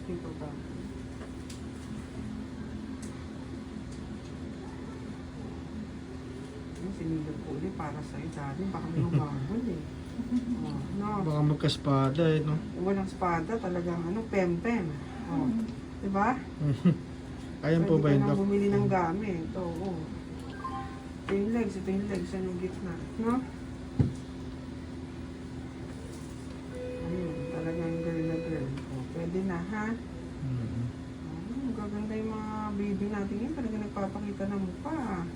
Dito ba? Yung sinilip ko ulit para sa dati. Baka may umabol eh. Oh, no. Baka magkaspada eh, no? Walang espada, talagang ano, pem-pem. Oh. Diba? Ayan po ba Pwede yun, ka nang Doc? bumili ng gamit. Ito, oh. Ito yung legs, yan yung gitna. No? Ayun, talagang girl na girl. Oh, pwede na, ha? Mhm. Oh, gaganda yung mga baby natin yun. Talagang nagpapakita ng mukha.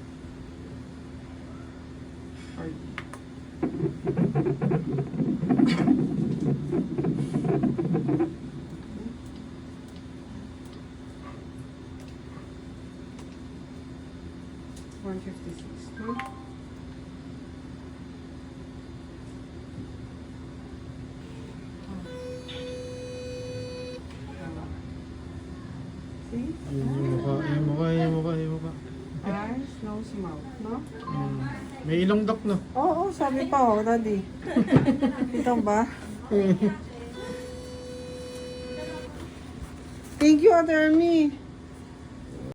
Ay. $156, no? See? Yung mukha. Eyes, nose, mouth, no? May ilong, Doc, no? Oo, sabi pa, oh, daddy. Ito ba? Thank you, Ate Ermi.